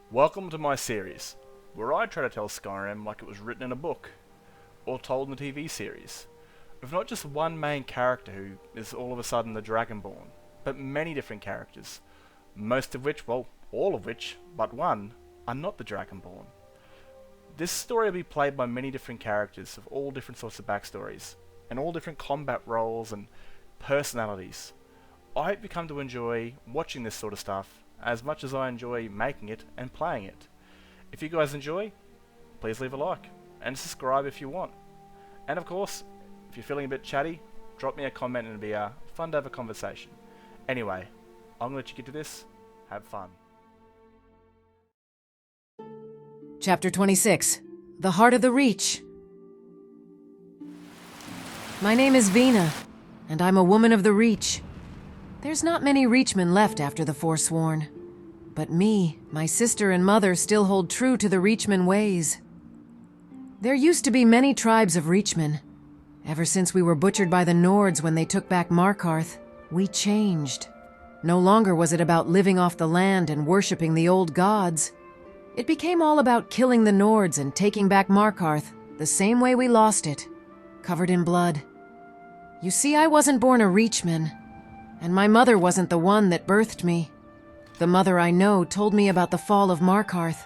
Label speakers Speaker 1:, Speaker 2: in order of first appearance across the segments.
Speaker 1: Welcome to my series, where I try to tell Skyrim like it was written in a book, or told in a TV series, with not just one main character who is all of a sudden the Dragonborn, but many different characters, most of which, well, all of which, but one, are not the Dragonborn. This story will be played by many different characters of all different sorts of backstories, and all different combat roles and personalities. I hope you come to enjoy watching this sort of stuff as much as I enjoy making it and playing it. If you guys enjoy, please leave a like and subscribe if you want. And of course, if you're feeling a bit chatty, drop me a comment and it'll be fun to have a conversation. Anyway, I'm gonna let you get to this. Have fun.
Speaker 2: Chapter 26, The Heart of the Reach. My name is Vena, and I'm a woman of the Reach. There's not many Reachmen left after the Forsworn. But me, my sister and mother still hold true to the Reachman ways. There used to be many tribes of Reachmen. Ever since we were butchered by the Nords when they took back Markarth, we changed. No longer was it about living off the land and worshipping the old gods. It became all about killing the Nords and taking back Markarth the same way we lost it, covered in blood. You see, I wasn't born a Reachman. And my mother wasn't the one that birthed me. The mother I know told me about the fall of Markarth,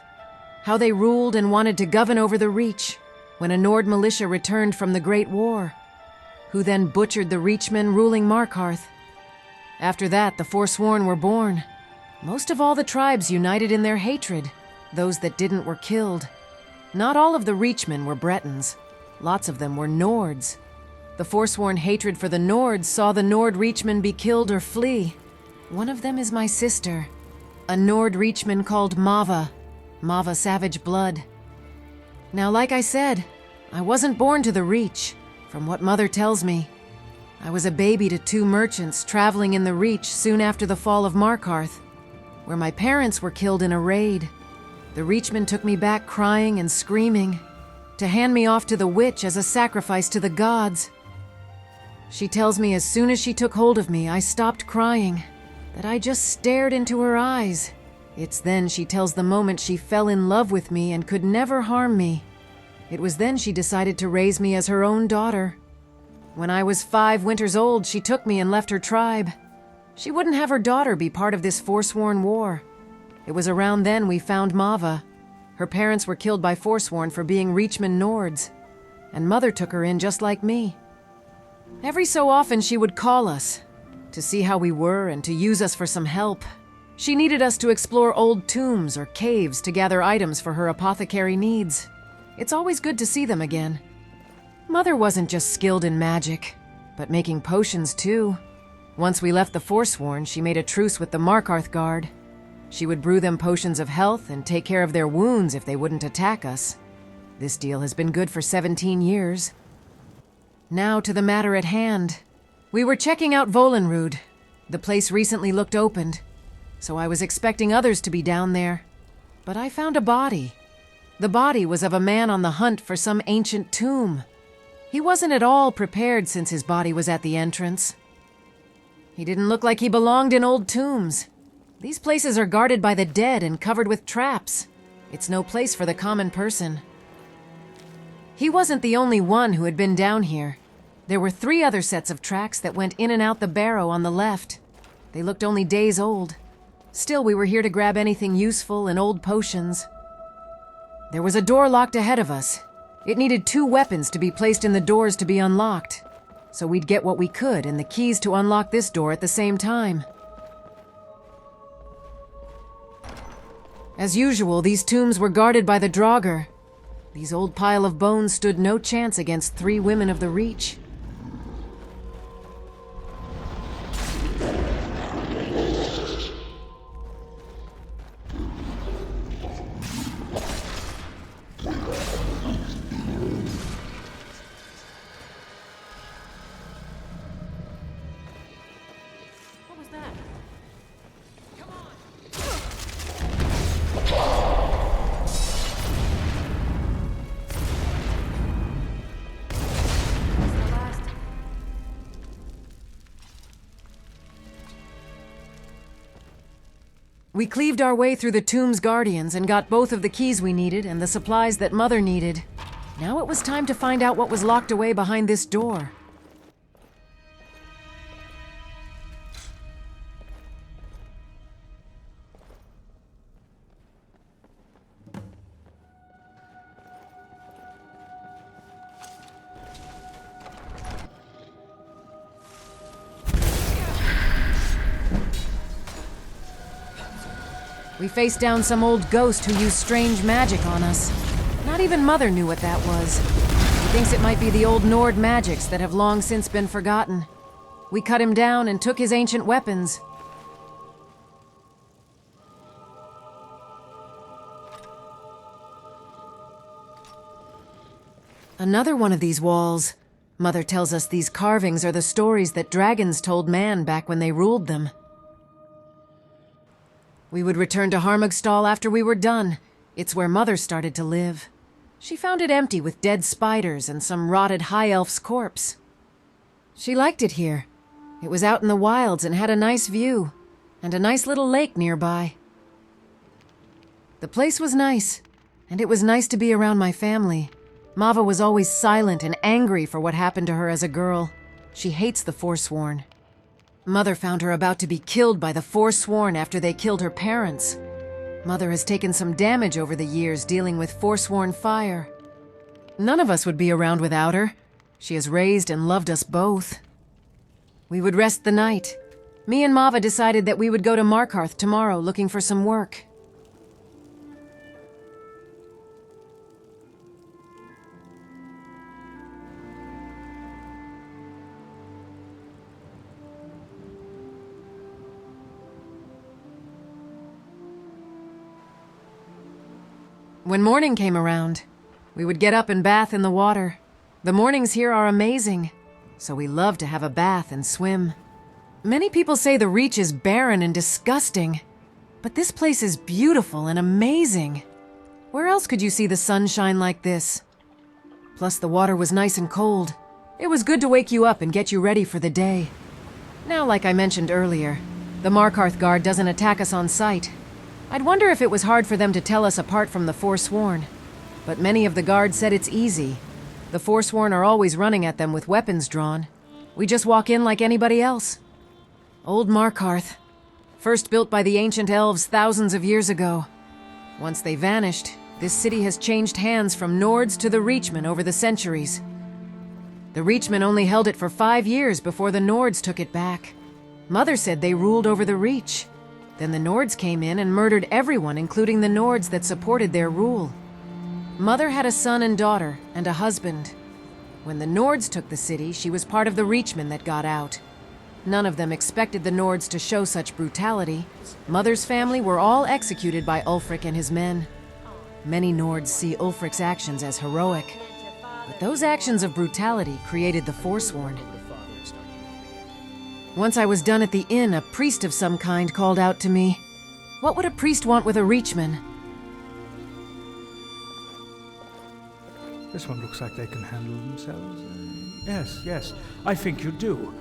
Speaker 2: how they ruled and wanted to govern over the Reach when a Nord militia returned from the Great War, who then butchered the Reachmen ruling Markarth. After that, the Forsworn were born. Most of all the tribes united in their hatred. Those that didn't were killed. Not all of the Reachmen were Bretons. Lots of them were Nords. The Forsworn hatred for the Nords saw the Nord Reachmen be killed or flee. One of them is my sister, a Nord Reachman called Mava Savage Blood. Now, like I said, I wasn't born to the Reach, from what Mother tells me. I was a baby to two merchants traveling in the Reach soon after the fall of Markarth, where my parents were killed in a raid. The Reachmen took me back crying and screaming, to hand me off to the witch as a sacrifice to the gods. She tells me as soon as she took hold of me, I stopped crying, that I just stared into her eyes. It's then she tells the moment she fell in love with me and could never harm me. It was then she decided to raise me as her own daughter. When I was 5 winters old, she took me and left her tribe. She wouldn't have her daughter be part of this Forsworn war. It was around then we found Mava. Her parents were killed by Forsworn for being Reachman Nords, and Mother took her in just like me. Every so often she would call us, to see how we were and to use us for some help. She needed us to explore old tombs or caves to gather items for her apothecary needs. It's always good to see them again. Mother wasn't just skilled in magic, but making potions too. Once we left the Forsworn, she made a truce with the Markarth Guard. She would brew them potions of health and take care of their wounds if they wouldn't attack us. This deal has been good for 17 years. Now to the matter at hand. We were checking out Volenrud. The place recently looked opened, so I was expecting others to be down there. But I found a body. The body was of a man on the hunt for some ancient tomb. He wasn't at all prepared since his body was at the entrance. He didn't look like he belonged in old tombs. These places are guarded by the dead and covered with traps. It's no place for the common person. He wasn't the only one who had been down here. There were 3 other sets of tracks that went in and out the barrow on the left. They looked only days old. Still, we were here to grab anything useful and old potions. There was a door locked ahead of us. It needed 2 weapons to be placed in the doors to be unlocked. So we'd get what we could and the keys to unlock this door at the same time. As usual, these tombs were guarded by the Draugr. These old pile of bones stood no chance against 3 women of the Reach. What was that? Come on! We cleaved our way through the tomb's guardians and got both of the keys we needed and the supplies that Mother needed. Now it was time to find out what was locked away behind this door. We faced down some old ghost who used strange magic on us. Not even Mother knew what that was. She thinks it might be the old Nord magics that have long since been forgotten. We cut him down and took his ancient weapons. Another one of these walls. Mother tells us these carvings are the stories that dragons told man back when they ruled them. We would return to Harmugstal after we were done. It's where Mother started to live. She found it empty with dead spiders and some rotted high elf's corpse. She liked it here. It was out in the wilds and had a nice view, and a nice little lake nearby. The place was nice, and it was nice to be around my family. Mava was always silent and angry for what happened to her as a girl. She hates the Forsworn. Mother found her about to be killed by the Forsworn after they killed her parents. Mother has taken some damage over the years dealing with Forsworn fire. None of us would be around without her. She has raised and loved us both. We would rest the night. Me and Mava decided that we would go to Markarth tomorrow looking for some work. When morning came around, we would get up and bath in the water. The mornings here are amazing, so we love to have a bath and swim. Many people say the Reach is barren and disgusting, but this place is beautiful and amazing. Where else could you see the sunshine like this? Plus the water was nice and cold. It was good to wake you up and get you ready for the day. Now, like I mentioned earlier, the Markarth guard doesn't attack us on sight. I'd wonder if it was hard for them to tell us apart from the Forsworn. But many of the guards said it's easy. The Forsworn are always running at them with weapons drawn. We just walk in like anybody else. Old Markarth. First built by the ancient elves thousands of years ago. Once they vanished, this city has changed hands from Nords to the Reachmen over the centuries. The Reachmen only held it for 5 years before the Nords took it back. Mother said they ruled over the Reach. Then the Nords came in and murdered everyone, including the Nords that supported their rule. Mother had a son and daughter, and a husband. When the Nords took the city, she was part of the Reachmen that got out. None of them expected the Nords to show such brutality. Mother's family were all executed by Ulfric and his men. Many Nords see Ulfric's actions as heroic, but those actions of brutality created the Forsworn. Once I was done at the inn, a priest of some kind called out to me. What would a priest want with a Reachman?
Speaker 3: This one looks like they can handle themselves. Yes, I think you do.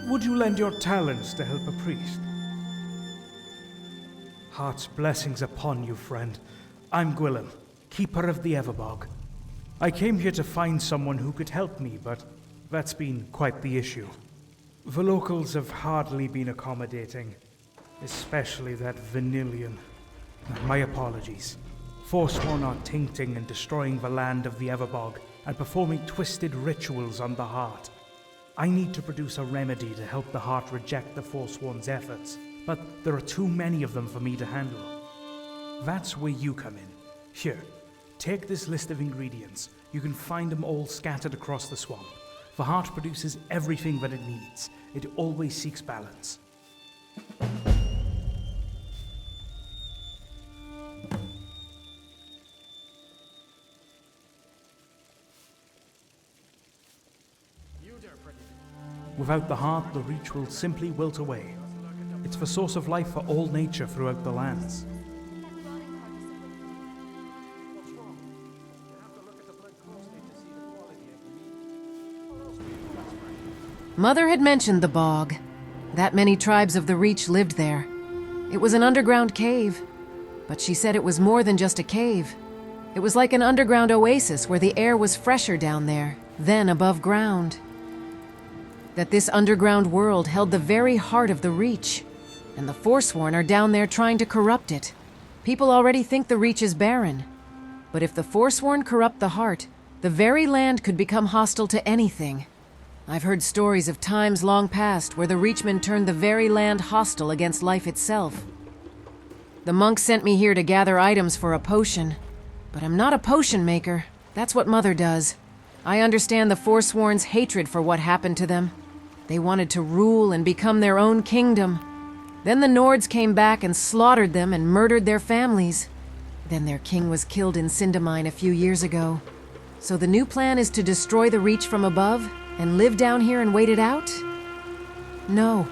Speaker 3: Would you lend your talents to help a priest? Heart's blessings upon you, friend. I'm Gwillem, keeper of the Everbog. I came here to find someone who could help me, but that's been quite the issue. The locals have hardly been accommodating, especially that Vanillion. My apologies. Forsworn are tainting and destroying the land of the Everbog and performing twisted rituals on the heart. I need to produce a remedy to help the heart reject the Forsworn's efforts, but there are too many of them for me to handle. That's where you come in. Here, take this list of ingredients. You can find them all scattered across the swamp. The heart produces everything that it needs. It always seeks balance. Without the heart, the Reach will simply wilt away. It's the source of life for all nature throughout the lands.
Speaker 2: Mother had mentioned the bog. That many tribes of the Reach lived there. It was an underground cave. But she said it was more than just a cave. It was like an underground oasis where the air was fresher down there, than above ground. That this underground world held the very heart of the Reach, and the Forsworn are down there trying to corrupt it. People already think the Reach is barren. But if the Forsworn corrupt the heart, the very land could become hostile to anything. I've heard stories of times long past where the Reachmen turned the very land hostile against life itself. The monk sent me here to gather items for a potion. But I'm not a potion maker. That's what Mother does. I understand the Forsworn's hatred for what happened to them. They wanted to rule and become their own kingdom. Then the Nords came back and slaughtered them and murdered their families. Then their king was killed in Sindamine a few years ago. So the new plan is to destroy the Reach from above and live down here and wait it out? No.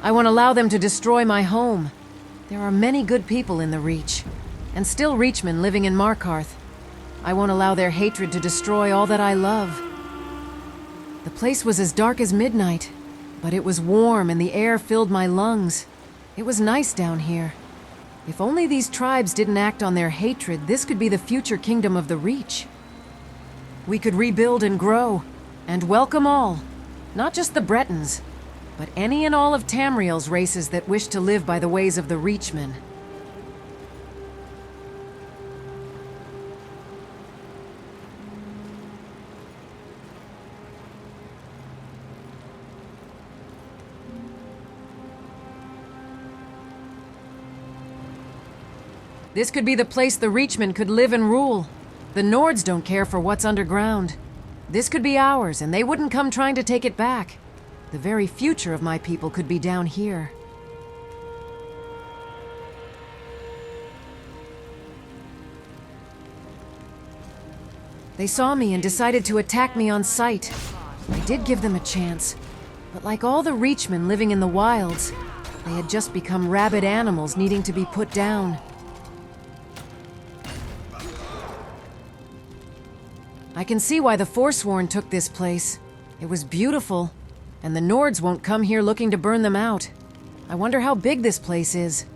Speaker 2: I won't allow them to destroy my home. There are many good people in the Reach, and still Reachmen living in Markarth. I won't allow their hatred to destroy all that I love. The place was as dark as midnight, but it was warm and the air filled my lungs. It was nice down here. If only these tribes didn't act on their hatred, this could be the future kingdom of the Reach. We could rebuild and grow, and welcome all. Not just the Bretons, but any and all of Tamriel's races that wish to live by the ways of the Reachmen. This could be the place the Reachmen could live and rule. The Nords don't care for what's underground. This could be ours, and they wouldn't come trying to take it back. The very future of my people could be down here. They saw me and decided to attack me on sight. I did give them a chance, but like all the Reachmen living in the wilds, they had just become rabid animals needing to be put down. I can see why the Forsworn took this place. It was beautiful, and the Nords won't come here looking to burn them out. I wonder how big this place is.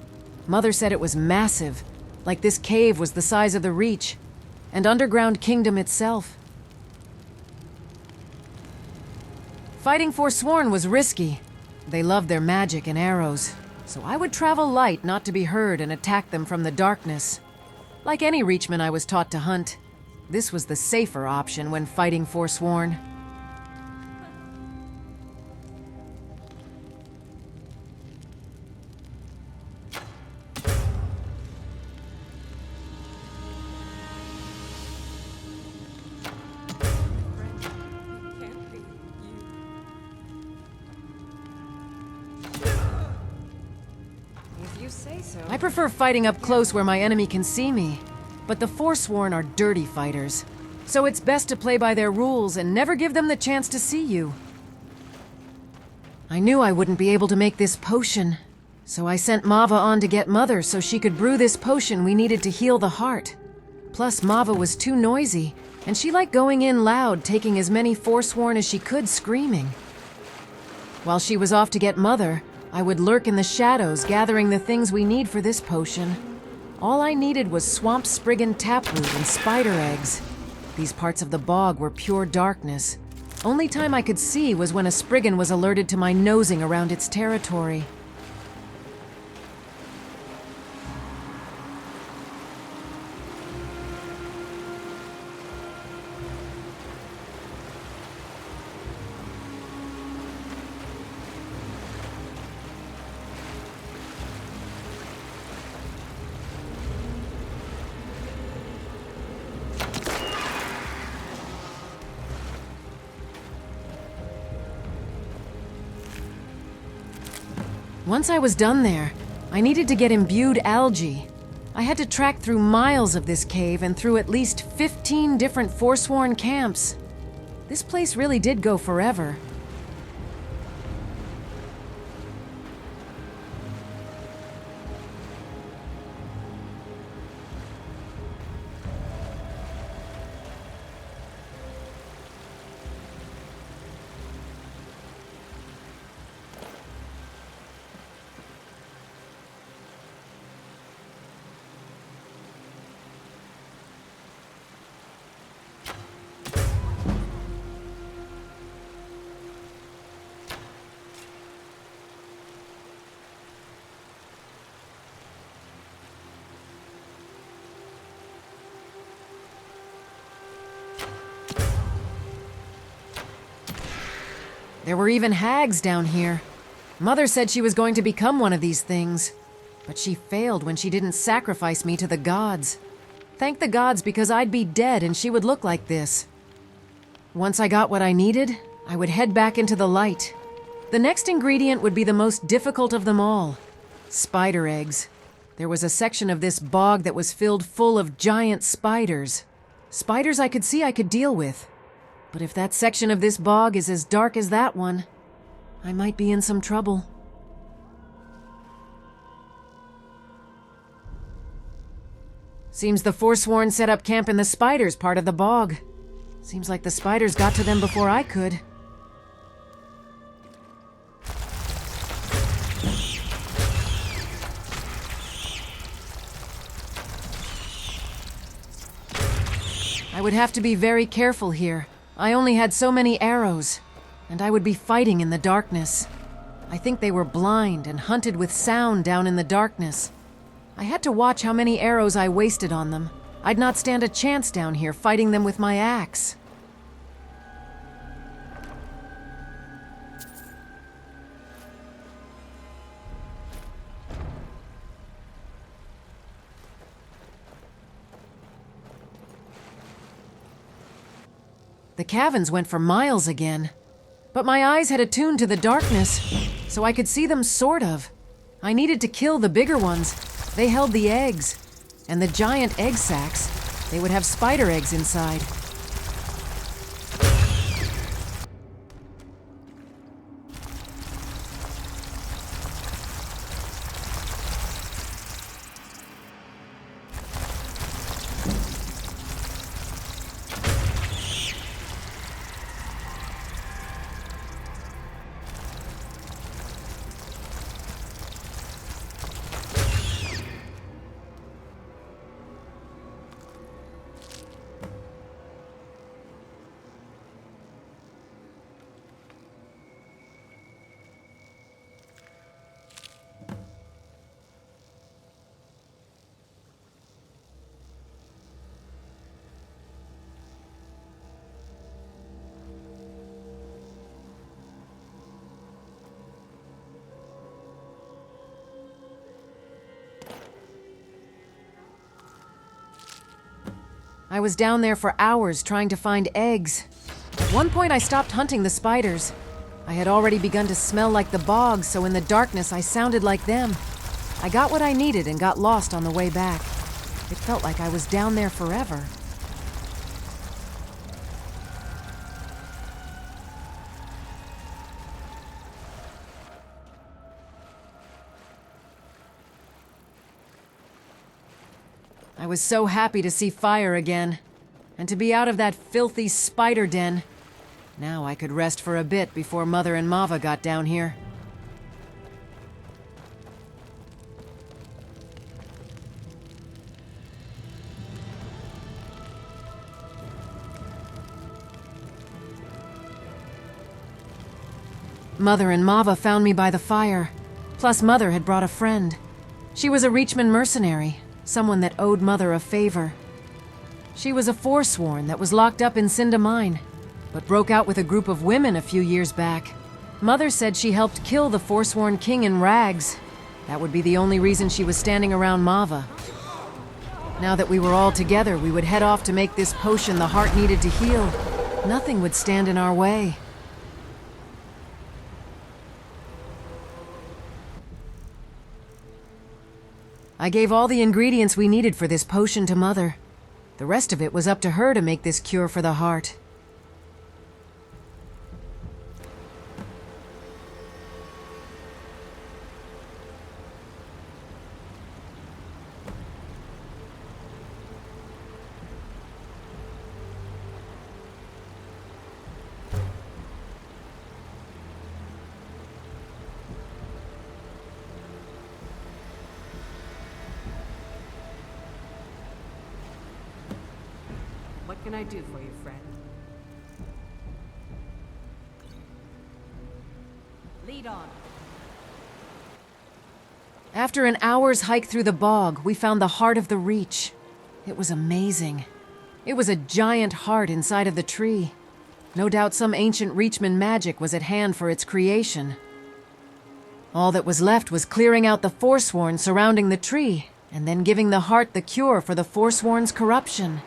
Speaker 2: Mother said it was massive, like this cave was the size of the Reach, and underground kingdom itself. Fighting Forsworn was risky. They loved their magic and arrows, so I would travel light not to be heard and attack them from the darkness. Like any Reachman I was taught to hunt, this was the safer option when fighting Forsworn. I prefer fighting up close where my enemy can see me, but the Forsworn are dirty fighters, so it's best to play by their rules and never give them the chance to see you. I knew I wouldn't be able to make this potion, so I sent Mava on to get Mother so she could brew this potion we needed to heal the heart. Plus, Mava was too noisy, and she liked going in loud, taking as many Forsworn as she could screaming. While she was off to get Mother, I would lurk in the shadows, gathering the things we need for this potion. All I needed was swamp spriggan taproot and spider eggs. These parts of the bog were pure darkness. Only time I could see was when a spriggan was alerted to my nosing around its territory. Once I was done there, I needed to get imbued algae. I had to track through miles of this cave and through at least 15 different Forsworn camps. This place really did go forever. There were even hags down here. Mother said she was going to become one of these things, but she failed when she didn't sacrifice me to the gods. Thank the gods, because I'd be dead and she would look like this. Once I got what I needed, I would head back into the light. The next ingredient would be the most difficult of them all: spider eggs. There was a section of this bog that was filled full of giant spiders. Spiders I could see I could deal with. But if that section of this bog is as dark as that one, I might be in some trouble. Seems the Forsworn set up camp in the spiders part of the bog. Seems like the spiders got to them before I could. I would have to be very careful here. I only had so many arrows, and I would be fighting in the darkness. I think they were blind and hunted with sound down in the darkness. I had to watch how many arrows I wasted on them. I'd not stand a chance down here fighting them with my axe. The caverns went for miles again, but my eyes had attuned to the darkness, so I could see them sort of. I needed to kill the bigger ones. They held the eggs, and the giant egg sacs, they would have spider eggs inside. I was down there for hours trying to find eggs. At one point I stopped hunting the spiders. I had already begun to smell like the bog, so in the darkness I sounded like them. I got what I needed and got lost on the way back. It felt like I was down there forever. I was so happy to see fire again, and to be out of that filthy spider den. Now I could rest for a bit before Mother and Mava got down here. Mother and Mava found me by the fire, plus Mother had brought a friend. She was a Reachman mercenary. Someone that owed Mother a favor. She was a Forsworn that was locked up in Cinda Mine, but broke out with a group of women a few years back. Mother said she helped kill the Forsworn king in rags. That would be the only reason she was standing around Mava. Now that we were all together, we would head off to make this potion the heart needed to heal. Nothing would stand in our way. I gave all the ingredients we needed for this potion to Mother. The rest of it was up to her to make this cure for the heart.
Speaker 4: What can I do for you, friend? Lead on.
Speaker 2: After an hour's hike through the bog, we found the heart of the Reach. It was amazing. It was a giant heart inside of the tree. No doubt some ancient Reachman magic was at hand for its creation. All that was left was clearing out the Forsworn surrounding the tree, and then giving the heart the cure for the Forsworn's corruption.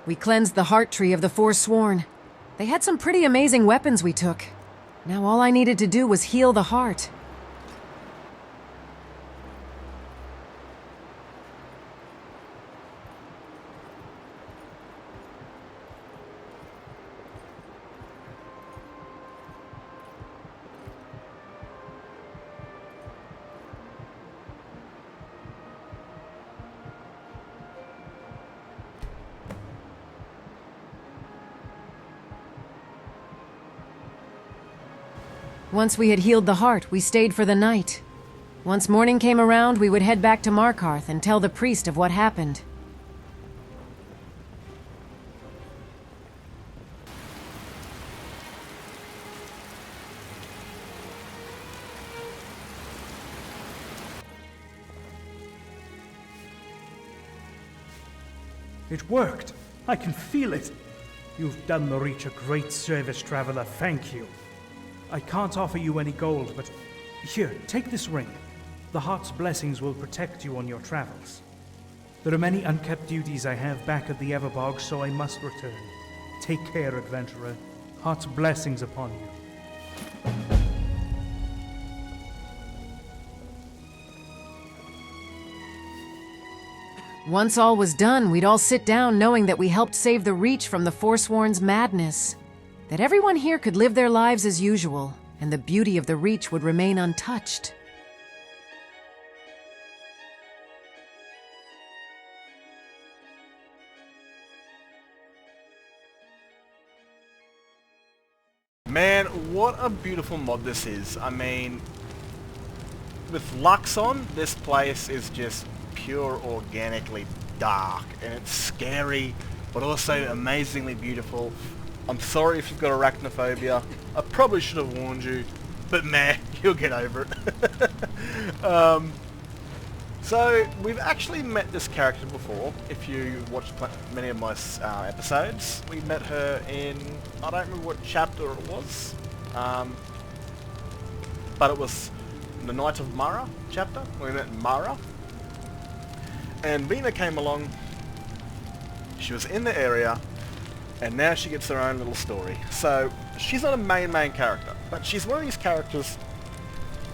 Speaker 2: We cleansed the heart tree of the Forsworn. They had some pretty amazing weapons we took. Now all I needed to do was heal the heart. Once we had healed the heart, we stayed for the night. Once morning came around, we would head back to Markarth and tell the priest of what happened.
Speaker 3: It worked. I can feel it. You've done the Reach a great service, Traveler. Thank you. I can't offer you any gold, but here, take this ring. The Heart's blessings will protect you on your travels. There are many unkept duties I have back at the Everbog, so I must return. Take care, adventurer. Heart's blessings upon you.
Speaker 2: Once all was done, we'd all sit down knowing that we helped save the Reach from the Forsworn's madness. That everyone here could live their lives as usual, and the beauty of the Reach would remain untouched.
Speaker 1: Man, what a beautiful mod this is. I mean, with Lux on, this place is just pure organically dark, and it's scary, but also amazingly beautiful. I'm sorry if you've got arachnophobia. I probably should have warned you, but man, you'll get over it. So, we've actually met this character before. If you watched many of my episodes, we met her in, I don't remember what chapter it was, but it was the Night of Mara chapter. We met Mara. And Vena came along. She was in the area, and now she gets her own little story. So, she's not a main character, but she's one of these characters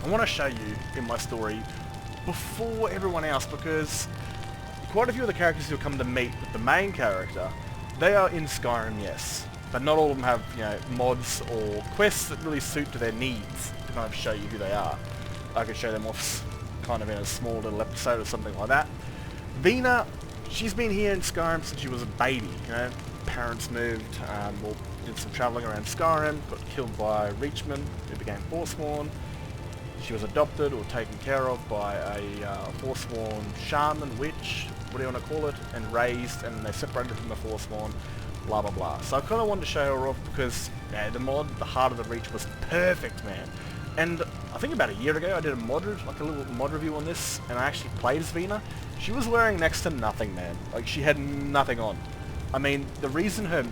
Speaker 1: I want to show you in my story before everyone else, because quite a few of the characters you'll come to meet with the main character, they are in Skyrim, yes, but not all of them have, you know, mods or quests that really suit to their needs to kind of show you who they are. I could show them off kind of in a small little episode or something like that. Vena, she's been here in Skyrim since she was a baby, you know. Parents moved, or did some travelling around Skyrim, got killed by Reachmen, who became Forsworn. She was adopted or taken care of by a Forsworn shaman, witch, what do you want to call it, and raised, and they separated from the Forsworn, blah blah blah. So I kind of wanted to show her off because the mod, the Heart of the Reach, was perfect, man. And I think about a year ago I did a little mod review on this, and I actually played as Vena. She was wearing next to nothing, man. Like, she had nothing on. I mean, the reason her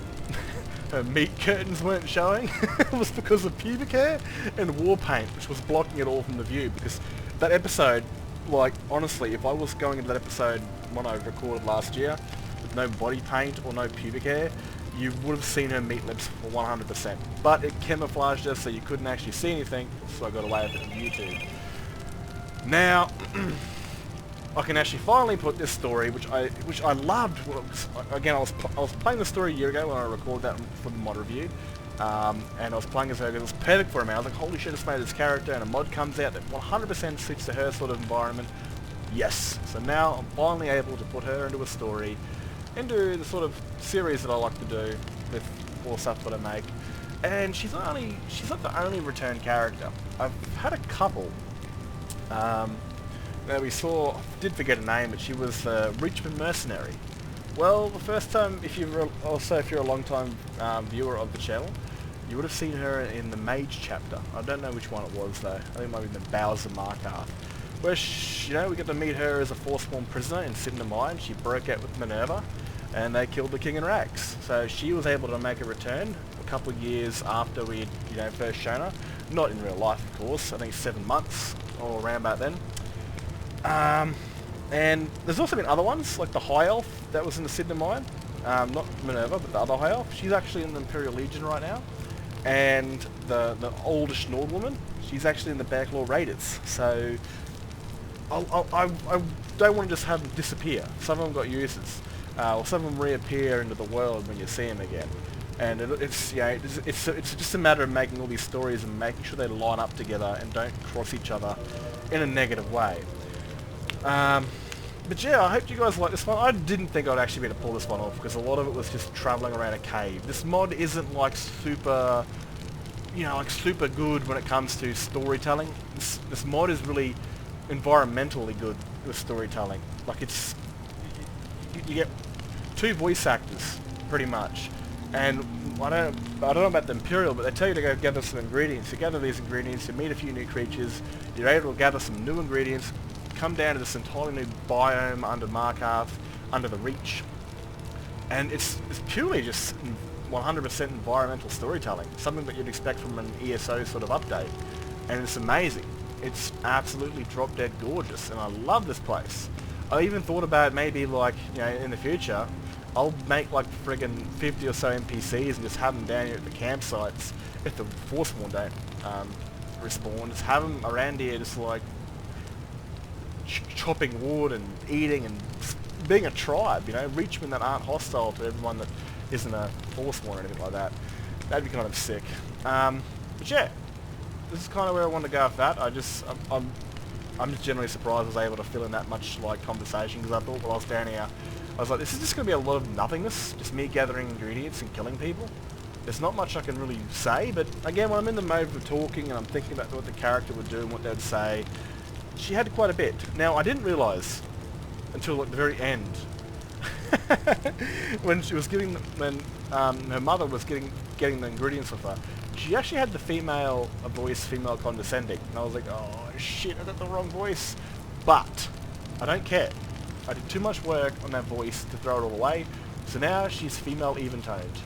Speaker 1: meat curtains weren't showing was because of pubic hair and war paint, which was blocking it all from the view. Because that episode, like, honestly, if I was going into that episode one I recorded last year with no body paint or no pubic hair, you would have seen her meat lips for 100%. But it camouflaged her so you couldn't actually see anything, so I got away with it on YouTube. Now, I can actually finally put this story, which I loved. Again, I was playing the story a year ago when I recorded that for the mod review, and I was playing as her because it was perfect for me. I was like, holy shit, it's made this character, and a mod comes out that 100% suits to her sort of environment. Yes. So now I'm finally able to put her into a story, into the sort of series that I like to do with all the stuff that I make. And she's not the only return character. I've had a couple. Now we saw, I did forget her name, but she was a Reachman mercenary. Well, the first time, if you're a long time viewer of the channel, you would have seen her in the Mage chapter. I don't know which one it was though. I think it might be the Bowers of Markarth, where we get to meet her as a Forsworn prisoner in Sidna Mine. She broke out with Minerva, and they killed the King in Rags. So she was able to make a return a couple of years after we had first shown her. Not in real life, of course. I think 7 months or around about then. And there's also been other ones, like the High Elf that was in the Sidna Mine. Not Minerva, but the other High Elf. She's actually in the Imperial Legion right now. And the oldish Nord woman, she's actually in the Backlaw Raiders. So I don't want to just have them disappear. Some of them got uses. Or some of them reappear into the world when you see them again. And it's just a matter of making all these stories and making sure they line up together and don't cross each other in a negative way. But yeah, I hope you guys like this one. I didn't think I'd actually be able to pull this one off because a lot of it was just travelling around a cave. This mod isn't like super, super good when it comes to storytelling. This mod is really environmentally good with storytelling. Like you get 2 voice actors pretty much, and I don't know about the Imperial, but they tell you to go gather some ingredients. You gather these ingredients, you meet a few new creatures, you're able to gather some new ingredients, come down to this entirely new biome under Markarth, under the Reach, and it's purely just 100% environmental storytelling, something that you'd expect from an ESO sort of update, and it's amazing. It's absolutely drop dead gorgeous, and I love this place. I even thought about maybe like, in the future, I'll make like friggin' 50 or so NPCs and just have them down here at the campsites if the Forsworn don't respawn. Just have them around here just like chopping wood and eating and being a tribe, Reachmen that aren't hostile to everyone that isn't a Forsworn or anything like that. That'd be kind of sick. But yeah, this is kind of where I want to go with that. I'm just generally surprised I was able to fill in that much like conversation, because I thought while I was down here, I was like, this is just going to be a lot of nothingness, just me gathering ingredients and killing people. There's not much I can really say, but again, when I'm in the mode of talking and I'm thinking about what the character would do and what they would say, she had quite a bit. Now, I didn't realise until at the very end, when her mother was getting the ingredients with her, she actually had the female condescending, and I was like, oh shit, I got the wrong voice. But I don't care. I did too much work on that voice to throw it all away, so now she's female even-toned.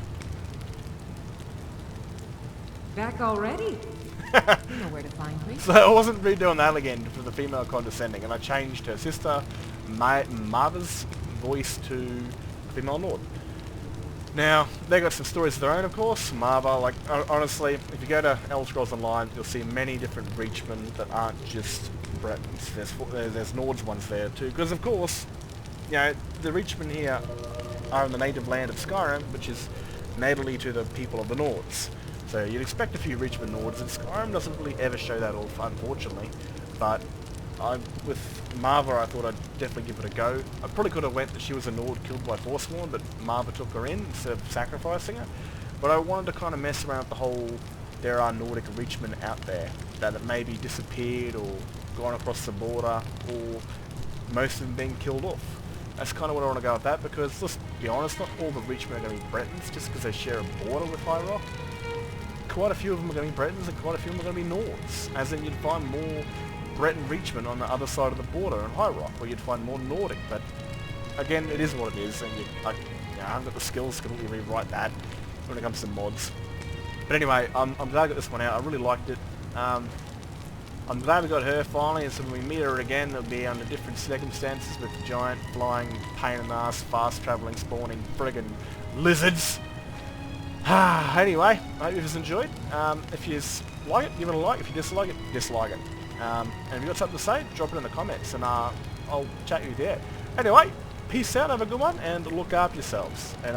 Speaker 4: Back already? You know where to find me.
Speaker 1: So I wasn't redoing that again for the female condescending, and I changed her sister Marva's voice to female Nord. Now, they got some stories of their own, of course. Marva, like, honestly, if you go to Elder Scrolls Online, you'll see many different Reachmen that aren't just Bretons. There's Nords ones there too, because of course, the Reachmen here are in the native land of Skyrim, which is natally to the people of the Nords. So you'd expect a few Reachmen Nords, and Skyrim doesn't really ever show that off, unfortunately. But with Marva, I thought I'd definitely give it a go. I probably could have went that she was a Nord killed by Forsworn, but Marva took her in instead of sacrificing her. But I wanted to kind of mess around with the whole, there are Nordic Reachmen out there that have maybe disappeared or gone across the border, or most of them being killed off. That's kind of what I want to go with that, because let's be honest, not all the Reachmen are going to be Bretons just because they share a border with High Rock. Quite a few of them are going to be Bretons, and quite a few of them are going to be Nords, as in you'd find more Breton Reachmen on the other side of the border in High Rock, where you'd find more Nordic, but again, it is what it is, and I haven't got the skills to completely rewrite that when it comes to mods. But anyway, I'm glad I got this one out. I really liked it. I'm glad we got her finally, and so when we meet her again, it'll be under different circumstances with giant, flying, pain in the ass, fast travelling, spawning friggin' lizards. Anyway, I hope you guys enjoyed. If you like it, give it a like. If you dislike it, dislike it. And if you've got something to say, drop it in the comments, and I'll chat with you there. Anyway, peace out, have a good one, and look after yourselves. And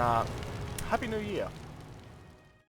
Speaker 1: Happy New Year.